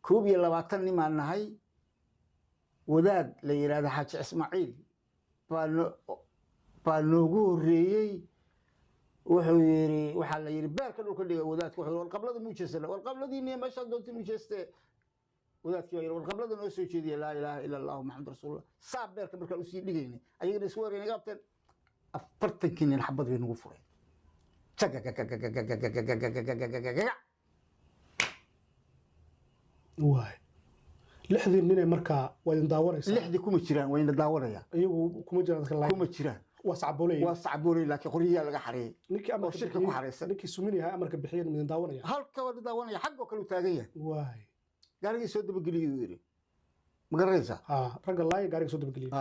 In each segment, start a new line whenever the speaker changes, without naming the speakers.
كوبي لبعتن ما نهاي وداد ليراد حاج إسماعيل بانوغو ريي وحيري وحال يري بارك لو كل وداد وحول والقبلة موجسة والقبلة دي ما شاء الله موجسة وداد كير والقبلة نو سو جيدي لا إله إلا الله محمد رسول الله صعب بارك بركة وسي دقيني أيغنا سواري نقابتن أفرتن كيني الحبض بين وفرين
واي لحدي نينه marka way daawanaysaa
lixdi kuma jiraan wayna daawanaya
iyagu kuma jiraan dadka
kuma jiraan
wasacboolay
laakiin qoriyaha laga xareeyay
ninkii amarka
shirka ku xareysan
ninkii suminaha amarka bixiyay min daawanaya
halka wada daawanaya xaggo kale taagan yahay
waay
gaarigii soo dabageliyo yiri magaraysa
ragga laay gaariga soo dabageliyo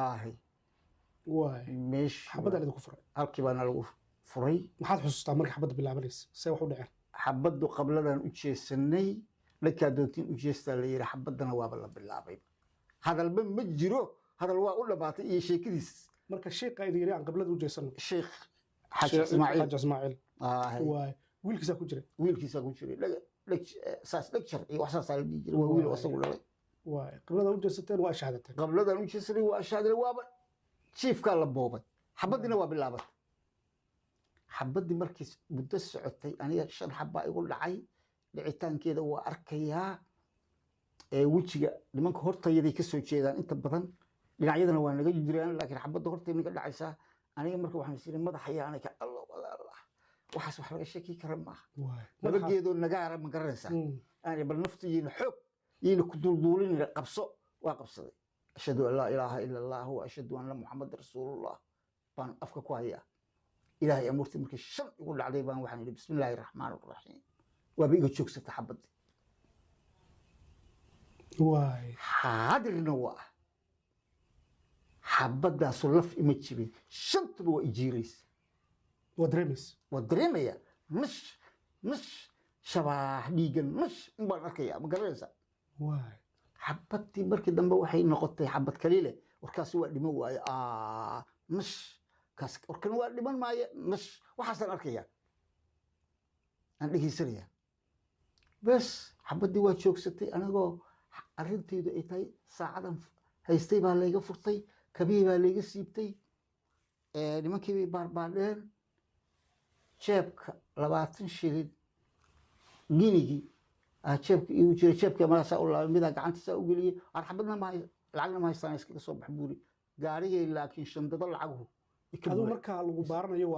waay
meesh
xabada la ku furay
halkii baan lagu furay
maxaad xusuustaa markii xabada bilaabanaysa see wax u dhacay
xabadu qabladan u jeesanay dadka doontiin u jeestaa la yiri xabadana waaba la bilaabay hadalba ma jiro hadal waa u dhabaatay iyo sheekadiis
marka sheekha idin yiri aan qablada u jeesano
sheekh xaaj Ismaaciil
waay wiilkiisa ku jiray
saas lecture iyo wax saas ay jiray waa wiil asagu dhalay
waay qablada u jeesateen waa shahaadateen
qabladan u jeesay waa shahaadada waaba chiefka la boobay xabadina waa bilaabatay xabadii markii muddo socotay aniga shan xabba igu dhacay dhicitaankeeda waa arkayaa wejiga nimanka hortayday ka soo jeedaan inta badan dhinacyadana waa naga jiraan laakiin xabadda hortay naga dhacaysaa aniga marka waxaan isiri madaxaya aniga allah waxaas wax laga sheeki kara maaha nabageedoo nagaara ma garanaysaa ani bal naftiyiina xoog yiina ku dulduulinina qabso waa qabsaday ashhadu an laa ilaaha ila allah wa ashhadu anna muxamad rasuulullah baan afka ku hayaa ilaahay amuurtii markii shan igu dhacday baan waxaan idhi bismillaahi raxmaani raxiim waaba iga joogsata xabadii
waay
xaadirna waa xabadaasu laf ima jibin shantuba waa ijiiraysa waa dareemaya nash shabaax dhiigan nash inbaan arkaya ma garanaysaa
waay
xabadii markii dambe waxay noqotay xabad kaliile warkaasi waa dhiman waaye nash kaas warkan waa dhiman maaye nash waxaasaan arkaya aan dhegeysanaya bas xabadii waa joogsatay anagoo arrinteedu ay tahay saacadan haystay baa layga furtay kabihii baa layga siibtay nimankii bay baarbaadheen jeebka 20 shilin ginigii jeebka igu jiray jeebka maraasaa u laabay midaa gacantiisaa u geliyey arxabadna lacagna ma haystaan iskaga soo bax buuri gaarigay laakiin shandado lacaguhu
aduu markaa lagu baaranayo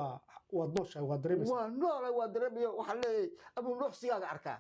waad nooshahay waa dareemaysaa
waa noolay waa dareemayo waxaan leeyahay abuu nuuxsigaaga arkaa